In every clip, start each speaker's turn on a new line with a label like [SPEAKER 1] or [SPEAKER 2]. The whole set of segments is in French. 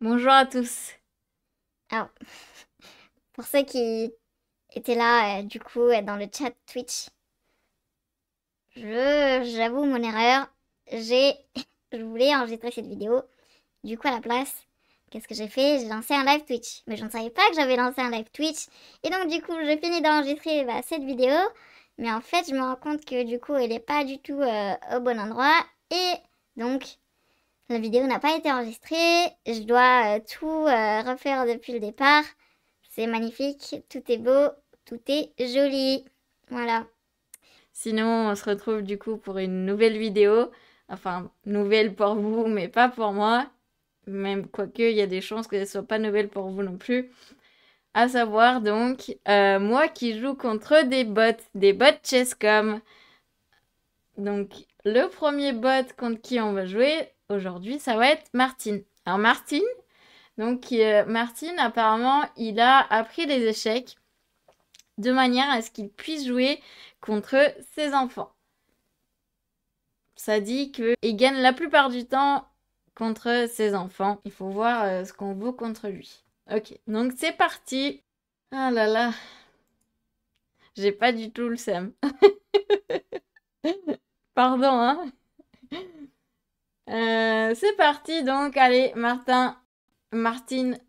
[SPEAKER 1] Bonjour à tous.
[SPEAKER 2] Alors, pour ceux qui étaient là, du coup, dans le chat Twitch, j'avoue mon erreur. J'ai, je voulais enregistrer cette vidéo. Du coup, à la place, qu'est-ce que j'ai fait? J'ai lancé un live Twitch. Mais je ne savais pas que j'avais lancé un live Twitch. Et donc, du coup, j'ai fini d'enregistrer cette vidéo. Mais en fait, je me rends compte que du coup, elle n'est pas du tout au bon endroit. Et donc, la vidéo n'a pas été enregistrée. Je dois tout refaire depuis le départ. C'est magnifique, tout est beau, tout est joli. Voilà.
[SPEAKER 1] Sinon, on se retrouve du coup pour une nouvelle vidéo. Enfin, nouvelle pour vous, mais pas pour moi. Même quoique, il y a des chances que ce ne soit pas nouvelle pour vous non plus. À savoir donc, moi qui joue contre des bots Chesscom. Donc, le premier bot contre qui on va jouer aujourd'hui, ça va être Martine. Alors, Martine, apparemment, il a appris les échecs de manière à ce qu'il puisse jouer contre ses enfants. Ça dit qu'il gagne la plupart du temps contre ses enfants. Il faut voir ce qu'on vaut contre lui. Ok, donc c'est parti. Ah là là, j'ai pas du tout le seum. Pardon, hein. C'est parti donc, allez, Martine,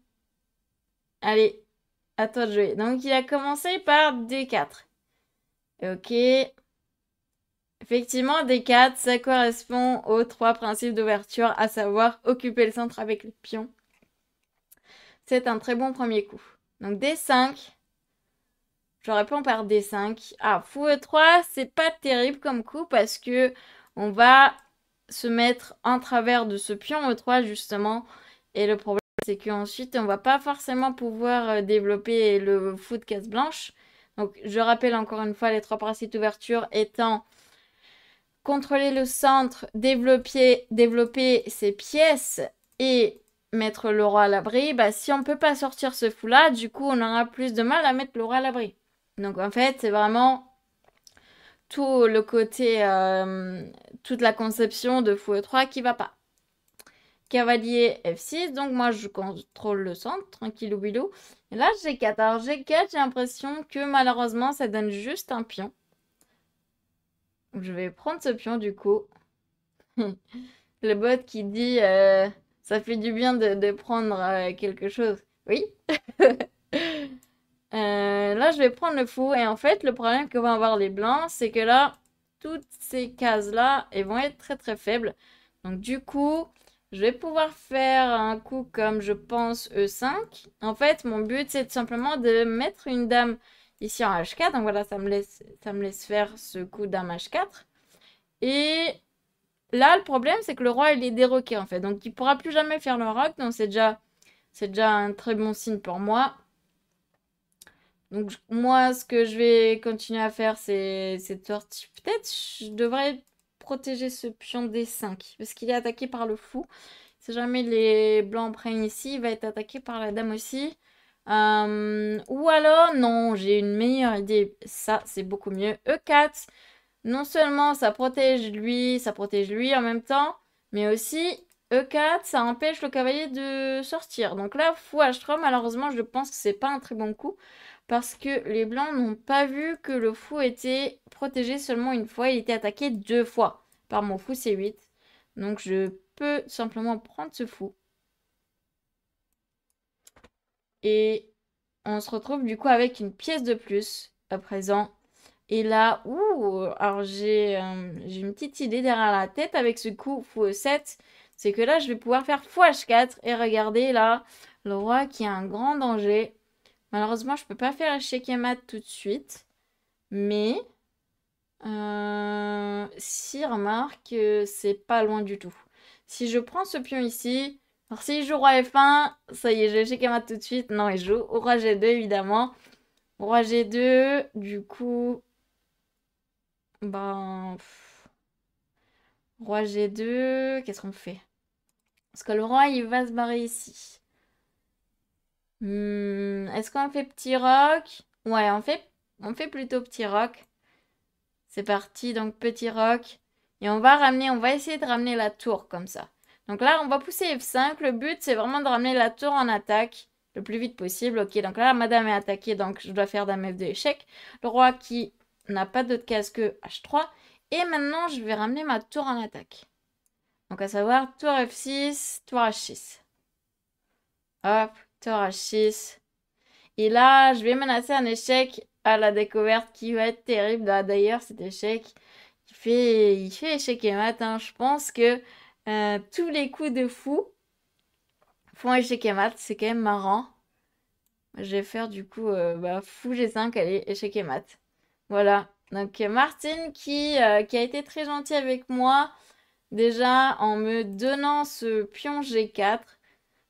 [SPEAKER 1] allez, à toi de jouer. Donc il a commencé par D4. Ok, effectivement, D4, ça correspond aux trois principes d'ouverture, à savoir occuper le centre avec le pion. C'est un très bon premier coup. Donc D5, je réponds par D5. Ah, fou E3, c'est pas terrible comme coup parce que on va se mettre en travers de ce pion E3 justement. Et le problème, c'est qu'ensuite, on va pas forcément pouvoir développer le fou de case blanche. Donc, je rappelle encore une fois les trois principes d'ouverture étant contrôler le centre, développer ses pièces et mettre le roi à l'abri. Bah, si on peut pas sortir ce fou-là, du coup, on aura plus de mal à mettre le roi à l'abri. Donc, en fait, c'est vraiment tout le côté, toute la conception de fou E3 qui va pas. Cavalier F6, donc moi je contrôle le centre, tranquillou bilou. Et là G4. Alors G4, j'ai l'impression que malheureusement ça donne juste un pion. Donc, je vais prendre ce pion du coup. Le bot qui dit ça fait du bien de prendre quelque chose. Oui. Là je vais prendre le fou. Et en fait le problème que vont avoir les blancs, c'est que là, toutes ces cases-là, elles vont être très très faibles. Donc du coup, je vais pouvoir faire un coup comme je pense E5. En fait, mon but c'est simplement de mettre une dame ici en H4. Donc voilà, ça me laisse faire ce coup dame H4. Et là, le problème c'est que le roi il est déroqué en fait. Donc il pourra plus jamais faire le roc. Donc c'est déjà un très bon signe pour moi. Donc moi, ce que je vais continuer à faire, c'est cette sortie. Peut-être je devrais protéger ce pion D5 parce qu'il est attaqué par le fou. Si jamais les blancs prennent ici, il va être attaqué par la dame aussi. Ou alors, non, j'ai une meilleure idée. Ça, c'est beaucoup mieux. E4, non seulement ça protège lui en même temps, mais aussi E4, ça empêche le cavalier de sortir. Donc là, fou H3, malheureusement, je pense que c'est pas un très bon coup. Parce que les blancs n'ont pas vu que le fou était protégé seulement une fois. Il était attaqué deux fois par mon fou C8. Donc je peux simplement prendre ce fou. Et on se retrouve du coup avec une pièce de plus à présent. Et là, alors j'ai une petite idée derrière la tête avec ce coup fou E7. C'est que là, je vais pouvoir faire fou H4 et regardez là, le roi qui a un grand danger. Malheureusement, je peux pas faire échec et mat tout de suite. Mais si remarque, c'est pas loin du tout. Si je prends ce pion ici, alors s'il joue roi F1, ça y est, j'ai échec et mat tout de suite. Non, il joue au roi G2 évidemment. Roi G2, du coup, ben, roi G2, qu'est-ce qu'on fait? Parce que le roi, il va se barrer ici. Est-ce qu'on fait petit roc? Ouais, on fait plutôt petit roc. C'est parti, donc petit roc. Et on va essayer de ramener la tour comme ça. Donc là, on va pousser F5. Le but, c'est vraiment de ramener la tour en attaque le plus vite possible. Ok, donc là, madame est attaquée, donc je dois faire dame F2 échec. Le roi qui n'a pas d'autre case que H3. Et maintenant, je vais ramener ma tour en attaque. Donc à savoir, tour F6, tour H6. Hop, tour H6. Et là, je vais menacer un échec à la découverte qui va être terrible. D'ailleurs, cet échec, il fait échec et mat. Hein. Je pense que tous les coups de fou font échec et mat. C'est quand même marrant. Je vais faire du coup fou G5, allez, échec et mat. Voilà. Donc Martine qui a été très gentille avec moi. Déjà en me donnant ce pion G4.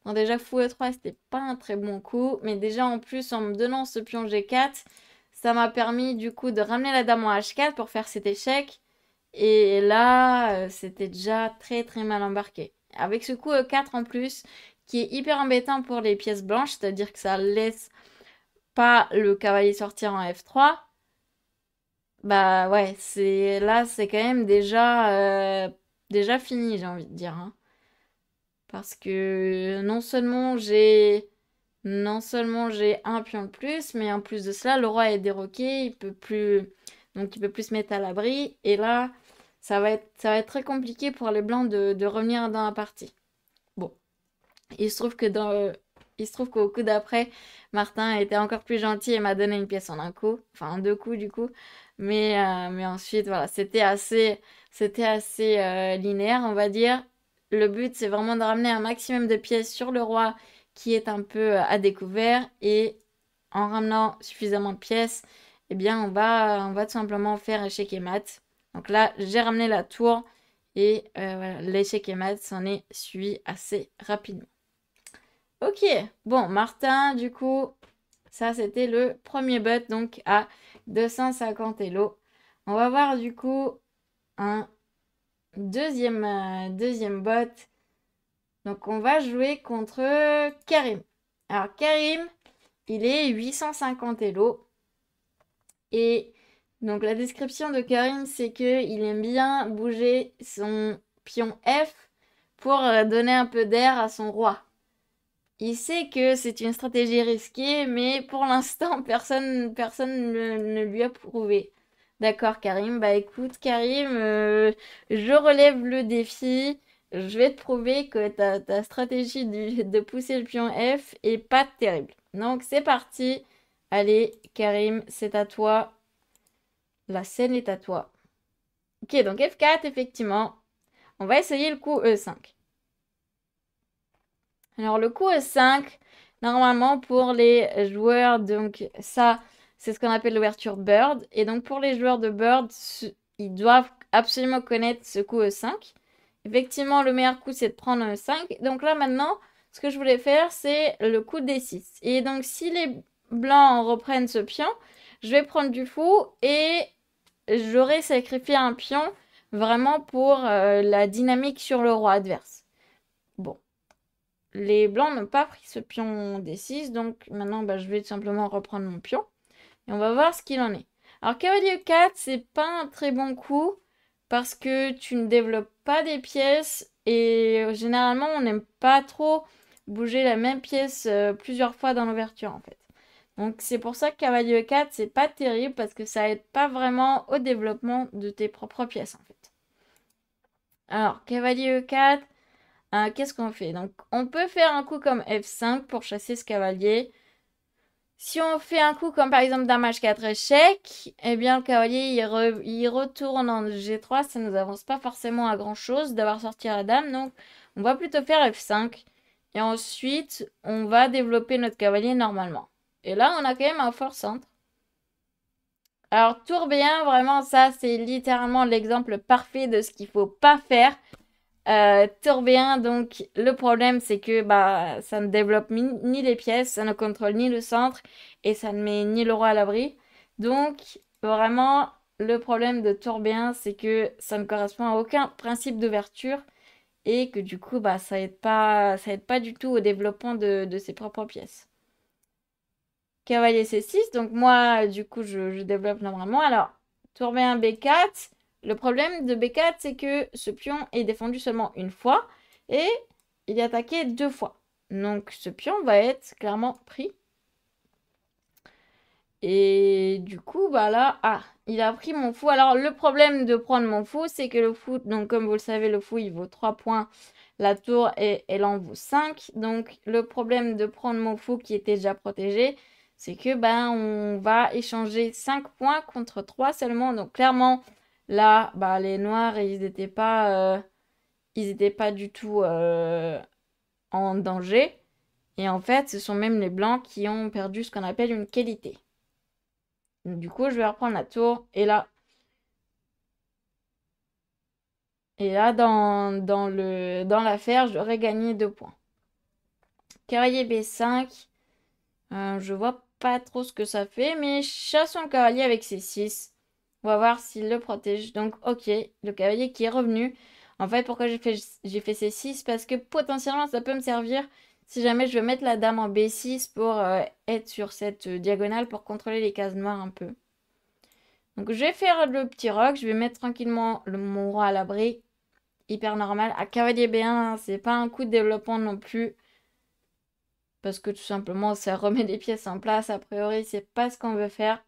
[SPEAKER 1] Bon, déjà, fou E3, c'était pas un très bon coup. Mais déjà, en plus, en me donnant ce pion G4, ça m'a permis du coup de ramener la dame en H4 pour faire cet échec. Et là, c'était déjà très très mal embarqué. Avec ce coup E4 en plus, qui est hyper embêtant pour les pièces blanches, c'est-à-dire que ça laisse pas le cavalier sortir en F3. Bah ouais, c'est quand même déjà fini, j'ai envie de dire. Hein. Parce que non seulement j'ai un pion de plus, mais en plus de cela, le roi est déroqué, donc il peut plus se mettre à l'abri. Et là, ça va être très compliqué pour les blancs de revenir dans la partie. Bon, il se trouve que il se trouve qu'au coup d'après, Martin était encore plus gentil et m'a donné une pièce en un coup, enfin en deux coups du coup. Mais ensuite, voilà, c'était assez linéaire, on va dire. Le but, c'est vraiment de ramener un maximum de pièces sur le roi qui est un peu à découvert. Et en ramenant suffisamment de pièces, eh bien, on va tout simplement faire échec et mat. Donc là, j'ai ramené la tour et voilà, l'échec et mat s'en est suivi assez rapidement. Ok, bon, Martin, du coup, ça c'était le premier bot, donc à 250 Elo. On va voir du coup un deuxième bot. Donc on va jouer contre Karim. Alors Karim, il est 850 Elo. Et donc la description de Karim, c'est qu'il aime bien bouger son pion F pour donner un peu d'air à son roi. Il sait que c'est une stratégie risquée, mais pour l'instant, personne ne lui a prouvé. D'accord, Karim. Bah écoute, Karim, je relève le défi. Je vais te prouver que ta stratégie de pousser le pion F est pas terrible. Donc c'est parti. Allez, Karim, c'est à toi. La scène est à toi. Ok, donc F4, effectivement. On va essayer le coup E5. Alors le coup E5, normalement pour les joueurs, donc ça, c'est ce qu'on appelle l'ouverture Bird. Et donc pour les joueurs de Bird, ils doivent absolument connaître ce coup E5. Effectivement, le meilleur coup, c'est de prendre un E5. Donc là, maintenant, ce que je voulais faire, c'est le coup D6. Et donc, si les blancs reprennent ce pion, je vais prendre du fou et j'aurai sacrifié un pion vraiment pour la dynamique sur le roi adverse. Bon. Les blancs n'ont pas pris ce pion D6, donc maintenant je vais tout simplement reprendre mon pion. Et on va voir ce qu'il en est. Alors cavalier 4, c'est pas un très bon coup, parce que tu ne développes pas des pièces, et généralement on n'aime pas trop bouger la même pièce plusieurs fois dans l'ouverture en fait. Donc c'est pour ça que cavalier 4, c'est pas terrible, parce que ça aide pas vraiment au développement de tes propres pièces en fait. Alors cavalier E4... qu'est-ce qu'on fait? Donc, on peut faire un coup comme F5 pour chasser ce cavalier. Si on fait un coup comme par exemple dame H4 échec, eh bien le cavalier il retourne en G3. Ça ne nous avance pas forcément à grand chose d'avoir sorti la dame. Donc, on va plutôt faire F5. Et ensuite, on va développer notre cavalier normalement. Et là, on a quand même un fort centre. Alors, tour B1, vraiment, ça, c'est littéralement l'exemple parfait de ce qu'il ne faut pas faire. Tour B1, donc le problème c'est que ça ne développe ni les pièces, ça ne contrôle ni le centre et ça ne met ni le roi à l'abri. Donc vraiment le problème de tour B1 c'est que ça ne correspond à aucun principe d'ouverture et que du coup ça aide pas du tout au développement de ses propres pièces. Cavalier C6, donc moi du coup je développe normalement. Alors tour B1 B4. Le problème de B4, c'est que ce pion est défendu seulement une fois. Et il est attaqué 2 fois. Donc ce pion va être clairement pris. Et du coup, bah là, il a pris mon fou. Alors le problème de prendre mon fou, c'est que le fou, donc comme vous le savez, le fou, il vaut 3 points. La tour, elle en vaut 5. Donc le problème de prendre mon fou qui était déjà protégé, c'est que ben on va échanger 5 points contre 3 seulement. Donc clairement, là, bah, les noirs, ils étaient pas du tout en danger. Et en fait, ce sont même les blancs qui ont perdu ce qu'on appelle une qualité. Donc, du coup, je vais reprendre la tour. Et là dans l'affaire, j'aurais gagné 2 points. Cavalier B5. Je vois pas trop ce que ça fait, mais chassons le cavalier avec C6. On va voir s'il le protège. Donc, ok, le cavalier qui est revenu. En fait, pourquoi j'ai fait C6? Parce que potentiellement, ça peut me servir si jamais je veux mettre la dame en B6 pour être sur cette diagonale pour contrôler les cases noires un peu. Donc, je vais faire le petit roc. Je vais mettre tranquillement mon roi à l'abri. Hyper normal. À cavalier B1, c'est pas un coup de développement non plus. Parce que tout simplement, ça remet les pièces en place. A priori, c'est pas ce qu'on veut faire.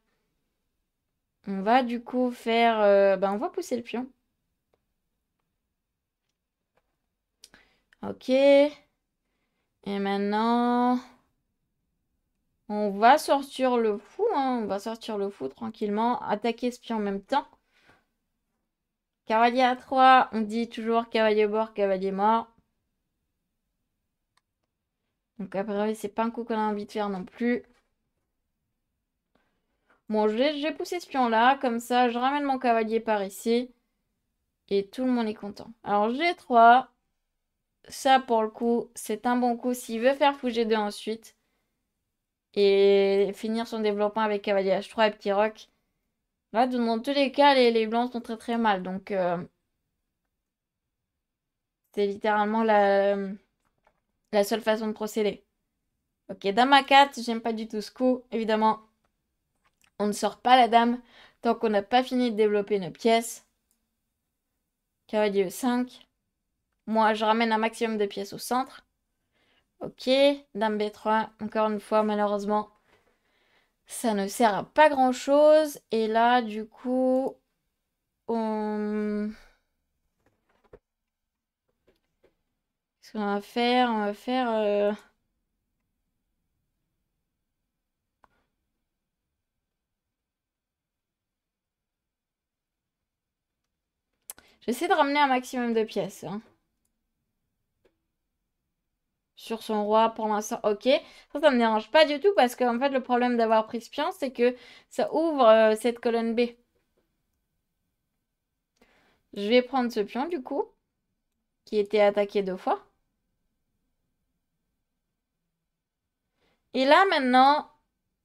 [SPEAKER 1] On va du coup faire... on va pousser le pion. Ok. Et maintenant... On va sortir le fou, hein. On va sortir le fou tranquillement. Attaquer ce pion en même temps. Cavalier A3. On dit toujours cavalier mort, cavalier mort. Donc a priori, c'est pas un coup qu'on a envie de faire non plus. Bon, je vais pousser ce pion-là. Comme ça, je ramène mon cavalier par ici. Et tout le monde est content. Alors, G3. Ça, pour le coup, c'est un bon coup s'il veut faire fou G2 ensuite. Et finir son développement avec cavalier H3 et petit roc. Là, dans tous les cas, les blancs sont très très mal. Donc, c'est littéralement la seule façon de procéder. Ok, dame A4, j'aime pas du tout ce coup. Évidemment, on ne sort pas la dame tant qu'on n'a pas fini de développer nos pièces. Cavalier E5. Moi, je ramène un maximum de pièces au centre. Ok, dame B3. Encore une fois, malheureusement, ça ne sert à pas grand-chose. Et là, du coup, ce qu'on va faire, j'essaie de ramener un maximum de pièces, hein. Sur son roi pour l'instant. Ok, ça me dérange pas du tout parce qu'en fait, le problème d'avoir pris ce pion, c'est que ça ouvre cette colonne B. Je vais prendre ce pion, du coup, qui était attaqué 2 fois. Et là, maintenant,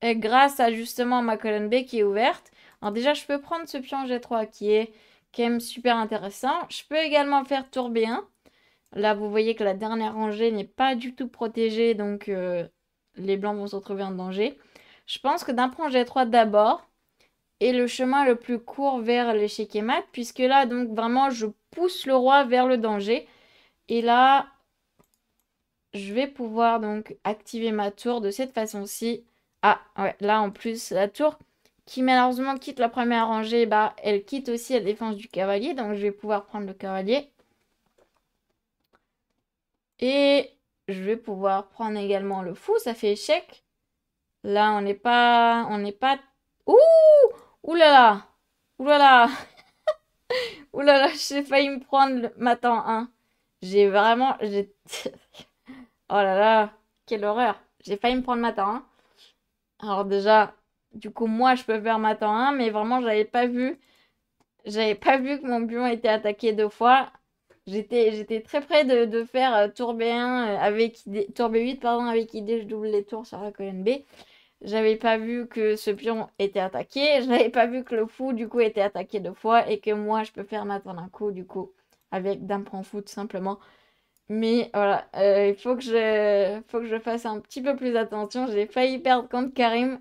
[SPEAKER 1] grâce à justement ma colonne B qui est ouverte, alors déjà, je peux prendre ce pion G3 qui est quand même super intéressant. Je peux également faire tour B1. Là, vous voyez que la dernière rangée n'est pas du tout protégée, donc les blancs vont se retrouver en danger. Je pense que d'un point G3 d'abord est le chemin le plus court vers l'échec et mat, puisque là, donc vraiment, je pousse le roi vers le danger. Et là, je vais pouvoir donc activer ma tour de cette façon-ci. Ah, ouais, là en plus, la tour qui malheureusement quitte la première rangée, bah, elle quitte aussi la défense du cavalier, donc je vais pouvoir prendre le cavalier. Et je vais pouvoir prendre également le fou, ça fait échec. Là, on n'est pas... Ouh! Ouh là là! Ouh là là! Ouh là là, j'ai failli me prendre ma temps 1. J'ai vraiment... Oh là là, quelle horreur. J'ai failli me prendre ma temps 1. Alors déjà, du coup, moi, je peux faire ma temps 1, mais vraiment, j'avais pas vu. J'avais pas vu que mon pion était attaqué 2 fois. J'étais très près de faire tour B1 avec idée, tour B8 pardon, avec idée je double les tours sur la colonne B. J'avais pas vu que ce pion était attaqué. Je n'avais pas vu que le fou du coup était attaqué 2 fois et que moi je peux faire ma tour d'un coup du coup avec dame prend fou tout simplement. Mais voilà, il faut que je fasse un petit peu plus attention. J'ai failli perdre contre Karim.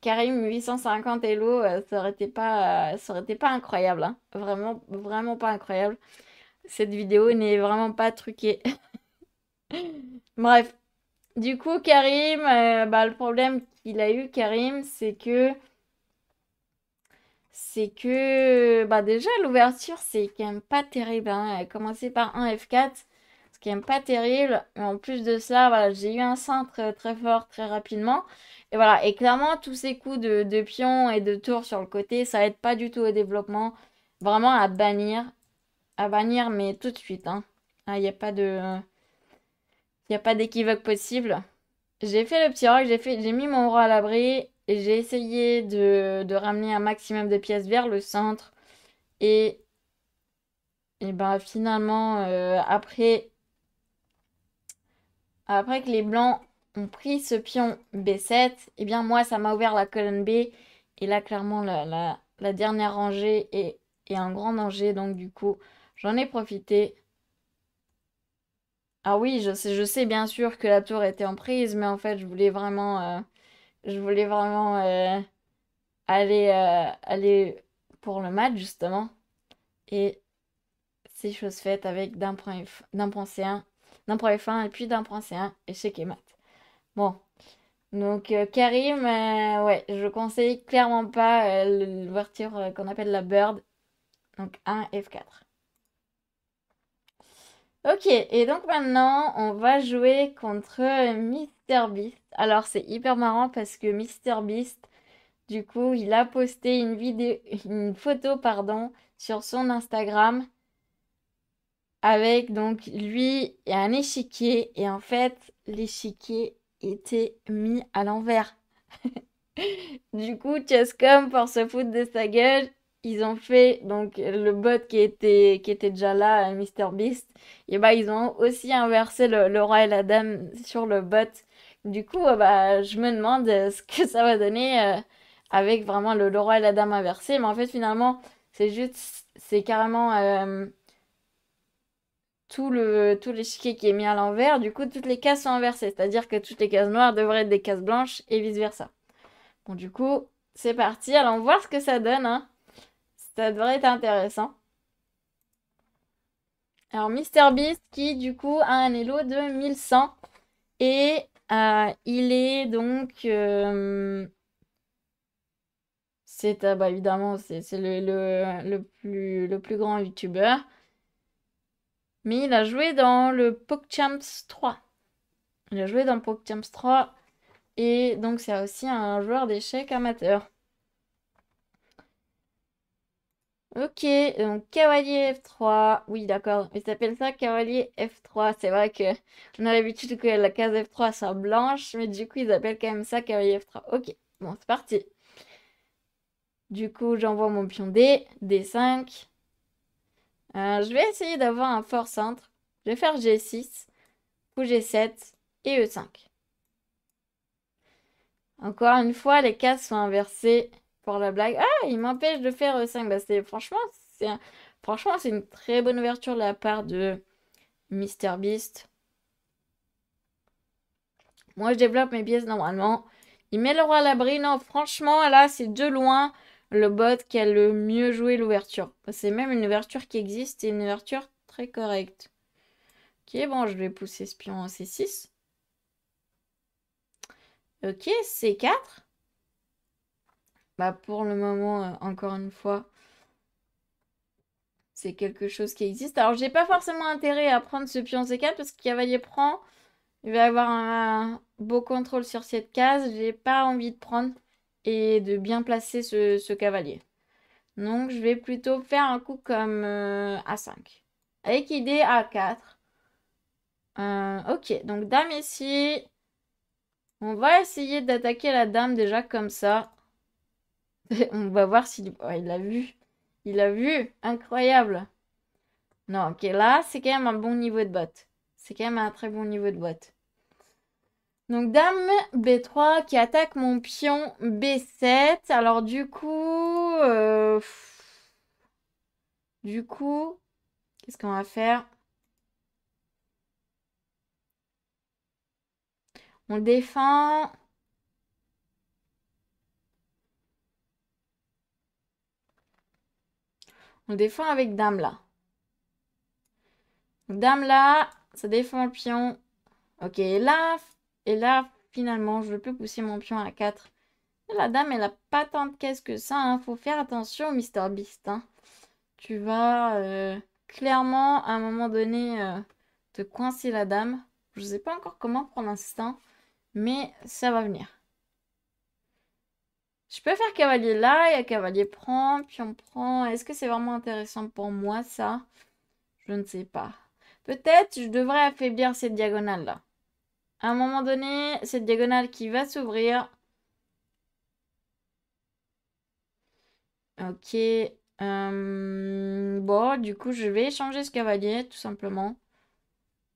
[SPEAKER 1] Karim 850 Elo, ça aurait été pas incroyable, hein. Vraiment, vraiment pas incroyable. cette vidéo n'est vraiment pas truquée. Bref, du coup, Karim, le problème qu'il a eu, Karim, c'est que déjà l'ouverture c'est quand même pas terrible, hein. Elle a commencé par un F4, c'est quand même pas terrible. Et en plus de ça, voilà, j'ai eu un cintre très fort très rapidement. Et voilà, et clairement tous ces coups de pion et de tour sur le côté, ça aide pas du tout au développement. Vraiment à bannir, mais tout de suite, hein. Il n'y a pas y a pas d'équivoque possible. J'ai fait le petit rock, j'ai mis mon roi à l'abri et j'ai essayé de ramener un maximum de pièces vers le centre. Et, et finalement, après que les blancs ont pris ce pion B7, et bien moi ça m'a ouvert la colonne B. Et là clairement la dernière rangée est un grand danger. Donc du coup j'en ai profité. Ah oui, je sais bien sûr que la tour était en prise, mais en fait je voulais vraiment aller pour le match justement. Et c'est chose faite avec d'un point C1, d'un point F1 et puis d'un point C1 échec et mat. Bon, donc Karim, ouais, je conseille clairement pas l'ouverture qu'on appelle la bird, donc un F4. Ok, et donc maintenant on va jouer contre MrBeast. Alors c'est hyper marrant parce que MrBeast, du coup, il a posté une photo, pardon, sur son Instagram avec donc lui et un échiquier. Et en fait, l'échiquier était mis à l'envers. Du coup, Chess.com, pour se foutre de sa gueule, ils ont fait donc le bot qui était déjà là, MrBeast. Et ils ont aussi inversé le roi et la dame sur le bot. Du coup, je me demande ce que ça va donner avec vraiment le roi et la dame inversés. Mais en fait, finalement, c'est carrément tout l'échiquier qui est mis à l'envers. Du coup, toutes les cases sont inversées. C'est-à-dire que toutes les cases noires devraient être des cases blanches et vice-versa. Bon, du coup, c'est parti. Allons voir ce que ça donne, hein. Ça devrait être intéressant. Alors, MrBeast qui, du coup, a un elo de 1100. Et il est donc... évidemment, c'est le plus grand youtubeur. Mais il a joué dans le PogChamps 3. Il a joué dans PogChamps 3. Et donc, c'est aussi un joueur d'échecs amateur. Ok, donc cavalier F3. Oui, d'accord. Il s'appelle ça cavalier F3. C'est vrai que on a l'habitude que la case F3 soit blanche, mais du coup, ils appellent quand même ça cavalier F3. Ok, bon, c'est parti. Du coup, j'envoie mon pion D5. Je vais essayer d'avoir un fort centre. Je vais faire G6, coup G7 et E5. Encore une fois, les cases sont inversées pour la blague. Ah, il m'empêche de faire E5. C'est franchement, c'est une très bonne ouverture de la part de MrBeast. Moi, je développe mes pièces normalement. Il met le roi à l'abri. Non, franchement, là, c'est de loin le bot qui a le mieux joué l'ouverture. C'est même une ouverture qui existe et une ouverture très correcte. Ok, bon, je vais pousser ce pion en C6. Ok, C4. Pour le moment, encore une fois, c'est quelque chose qui existe. Alors, j'ai pas forcément intérêt à prendre ce pion C4 parce que cavalier prend. Il va y avoir un beau contrôle sur cette case. J'ai pas envie de prendre et de bien placer ce cavalier. Donc, je vais plutôt faire un coup comme A5. Avec idée A4. Ok, donc dame ici. On va essayer d'attaquer la dame déjà comme ça. On va voir s'il... Oh, il l'a vu. Il l'a vu. Incroyable. Non, ok, là, c'est quand même un bon niveau de botte. C'est quand même un très bon niveau de botte. Donc, dame B3 qui attaque mon pion B7. Alors, du coup, qu'est-ce qu'on va faire? On défend. On défend avec dame là. Dame là, ça défend le pion. Ok, et là, finalement, je peux pousser mon pion à 4. La dame, elle a pas tant de caisse que ça, hein. Faut faire attention, Mister Beast, hein. Tu vas clairement, à un moment donné, te coincer la dame. Je sais pas encore comment pour l'instant, mais ça va venir. Je peux faire cavalier là, et cavalier prend, pion prend. Est-ce que c'est vraiment intéressant pour moi, ça? Je ne sais pas. Peut-être je devrais affaiblir cette diagonale-là. À un moment donné, cette diagonale qui va s'ouvrir. Ok. Bon, du coup, je vais échanger ce cavalier, tout simplement.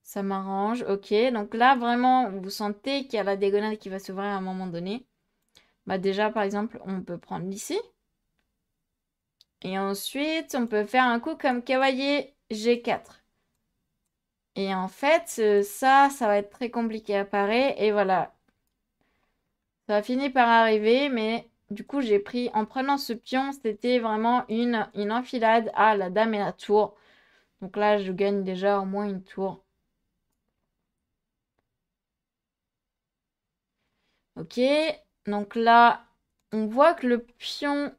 [SPEAKER 1] Ça m'arrange. Ok. Donc là, vraiment, vous sentez qu'il y a la diagonale qui va s'ouvrir à un moment donné. Bah déjà, par exemple, on peut prendre ici. Et ensuite, on peut faire un coup comme cavalier G4. Et en fait, ça va être très compliqué à parer. Et voilà. Ça a fini par arriver, mais du coup, j'ai pris, en prenant ce pion, c'était vraiment une enfilade à la dame et la tour. Donc là, je gagne déjà au moins une tour. Ok, donc là, on voit que le pion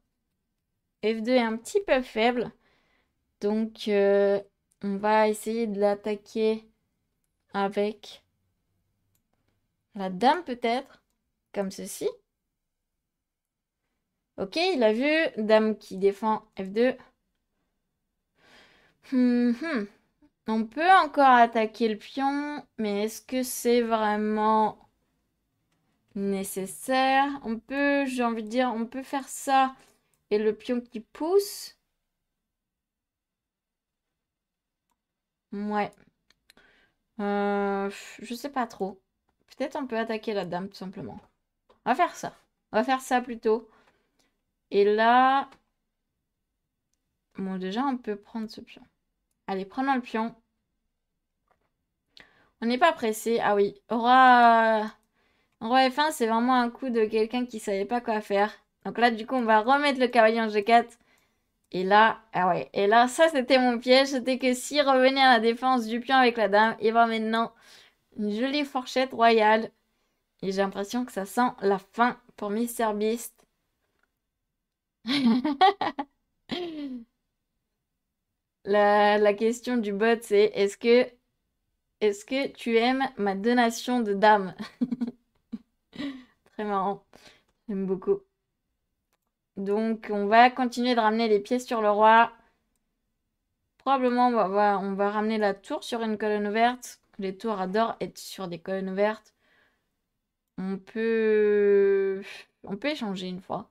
[SPEAKER 1] F2 est un petit peu faible. Donc, on va essayer de l'attaquer avec la dame peut-être, comme ceci. Ok, il a vu, dame qui défend F2. On peut encore attaquer le pion, mais est-ce que c'est vraiment nécessaire? On peut, j'ai envie de dire, on peut faire ça et le pion qui pousse. Ouais. Je sais pas trop. Peut-être on peut attaquer la dame tout simplement. On va faire ça. On va faire ça plutôt. Et là, bon déjà on peut prendre ce pion. Allez, prenons le pion. On n'est pas pressé. Ah oui, roi F1, c'est vraiment un coup de quelqu'un qui savait pas quoi faire. Donc là, du coup, on va remettre le cavalier en G4. Et là, ah ouais, et là, ça c'était mon piège. C'était que s'il revenait à la défense du pion avec la dame, et ben maintenant, une jolie fourchette royale. Et j'ai l'impression que ça sent la fin pour Mister Beast. La question du bot, c'est est-ce que tu aimes ma donation de dame? Très marrant. J'aime beaucoup. Donc, on va continuer de ramener les pièces sur le roi. Probablement, on va ramener la tour sur une colonne ouverte. Les tours adorent être sur des colonnes ouvertes. On peut... On peut échanger une fois.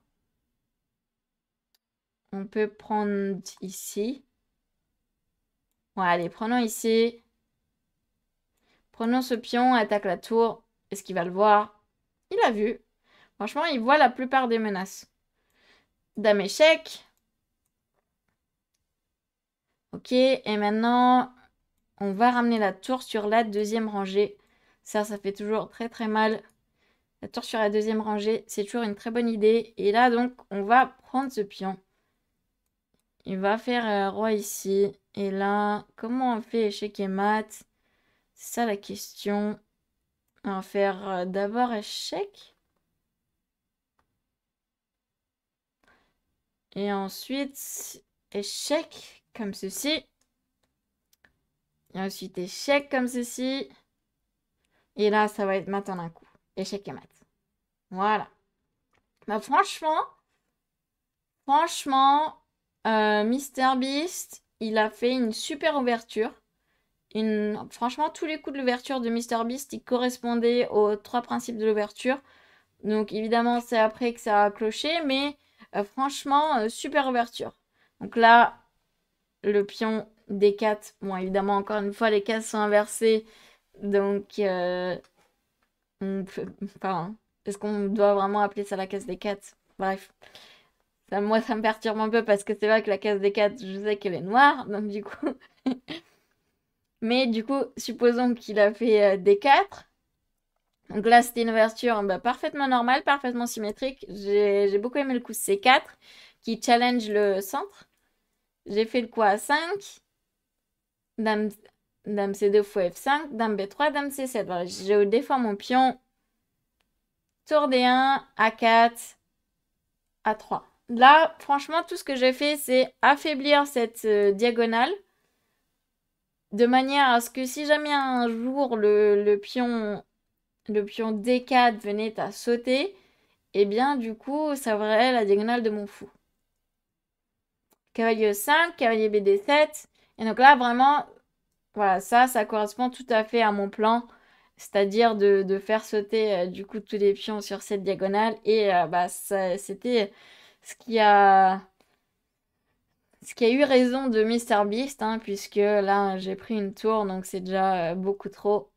[SPEAKER 1] On peut prendre ici. Ouais, allez, prenons ici. Prenons ce pion, attaque la tour. Est-ce qu'il va le voir? Il a vu. Franchement, il voit la plupart des menaces. Dame échec. Ok, et maintenant, on va ramener la tour sur la deuxième rangée. Ça fait toujours très très mal. La tour sur la deuxième rangée, c'est toujours une très bonne idée. Et là, donc, on va prendre ce pion. Il va faire roi ici. Et là, comment on fait échec et mat? C'est ça la question. On va faire d'abord échec. Et ensuite, échec comme ceci. Et ensuite, échec comme ceci. Et là, ça va être mat en un coup. Échec et mat. Voilà. Bah, franchement, Mister Beast, il a fait une super ouverture. Franchement, tous les coups de l'ouverture de Mister Beast, ils correspondaient aux trois principes de l'ouverture. Donc, évidemment, c'est après que ça a cloché, mais franchement, super ouverture. Donc là, le pion D4. Bon, évidemment, encore une fois, les cases sont inversées. Donc, enfin, est-ce qu'on doit vraiment appeler ça la case D4? Bref. Moi, ça me perturbe un peu parce que c'est vrai que la case D4, je sais qu'elle est noire. Donc, du coup. Mais du coup, supposons qu'il a fait D4. Donc là, c'était une ouverture bah, parfaitement normale, parfaitement symétrique. J'ai beaucoup aimé le coup C4 qui challenge le centre. J'ai fait le coup A5. Dame, dame C2 fou F5, dame B3, dame C7. Voilà, je défends mon pion. Tour D1, A4, A3. Là, franchement, tout ce que j'ai fait, c'est affaiblir cette diagonale de manière à ce que si jamais un jour le pion D4 venait à sauter, eh bien, du coup, ça ouvrirait la diagonale de mon fou. Cavalier E5, cavalier BD7. Et donc là, vraiment, voilà, ça correspond tout à fait à mon plan. C'est-à-dire de faire sauter, du coup, tous les pions sur cette diagonale. Et bah, c'était ce qui a eu raison de MrBeast, hein, puisque là, j'ai pris une tour, donc c'est déjà beaucoup trop.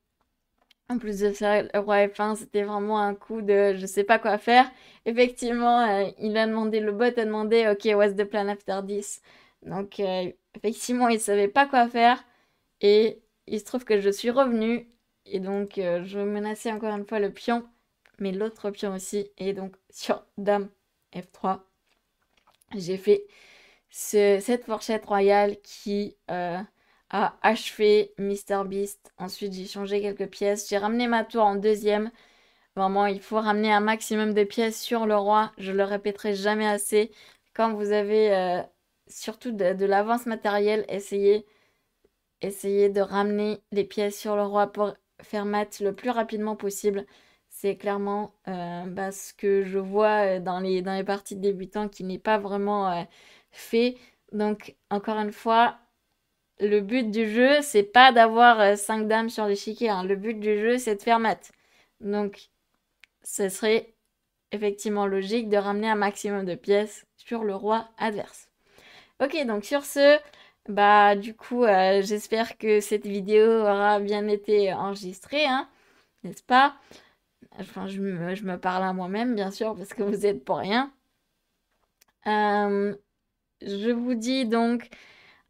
[SPEAKER 1] En plus de ça, le roi F1, c'était vraiment un coup de je sais pas quoi faire. Effectivement, le bot a demandé, OK, what's the plan after this? Donc, effectivement, il savait pas quoi faire. Et il se trouve que je suis revenue. Et donc, je menaçais encore une fois le pion, mais l'autre pion aussi. Et donc, sur dame F3, j'ai fait cette fourchette royale qui a achevé MrBeast. Ensuite, j'ai changé quelques pièces. J'ai ramené ma tour en deuxième. Vraiment, il faut ramener un maximum de pièces sur le roi. Je le répéterai jamais assez. Quand vous avez surtout de l'avance matérielle, essayez de ramener les pièces sur le roi pour faire mat le plus rapidement possible. C'est clairement ce que je vois dans les parties de débutants qui n'est pas vraiment fait. Donc, encore une fois, le but du jeu, c'est pas d'avoir 5 dames sur l'échiquier, hein. Le but du jeu, c'est de faire mat. Donc, ce serait effectivement logique de ramener un maximum de pièces sur le roi adverse. Ok, donc sur ce, bah du coup, j'espère que cette vidéo aura bien été enregistrée, hein, n'est-ce pas? Enfin, je me parle à moi-même, bien sûr, parce que vous êtes pour rien. Je vous dis donc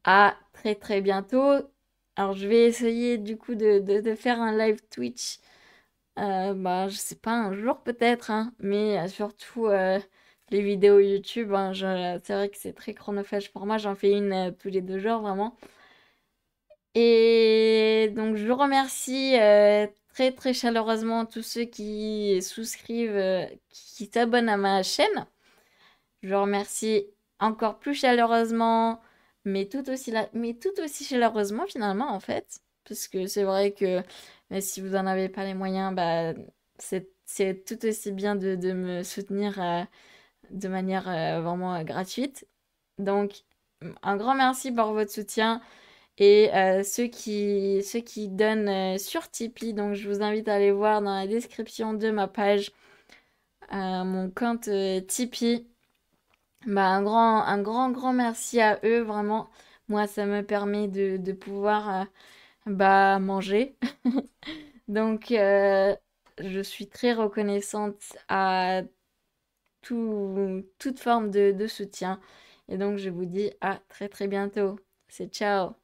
[SPEAKER 1] à très très bientôt. Alors, je vais essayer du coup de faire un live Twitch. Je sais pas, un jour peut-être, hein, mais surtout les vidéos YouTube, hein, c'est vrai que c'est très chronophage pour moi. J'en fais une tous les 2 jours, vraiment. Et donc, je remercie très très chaleureusement tous ceux qui souscrivent, qui s'abonnent à ma chaîne. Je remercie encore plus chaleureusement, mais tout aussi chaleureusement finalement en fait, parce que c'est vrai que si vous n'en avez pas les moyens, bah, c'est tout aussi bien de me soutenir de manière vraiment gratuite. Donc, un grand merci pour votre soutien. Et ceux qui donnent sur Tipeee, donc je vous invite à aller voir dans la description de ma page mon compte Tipeee. Bah, un grand merci à eux, vraiment. Moi, ça me permet de pouvoir manger. Donc, je suis très reconnaissante à toute forme de soutien. Et donc, je vous dis à très très bientôt. C'est ciao!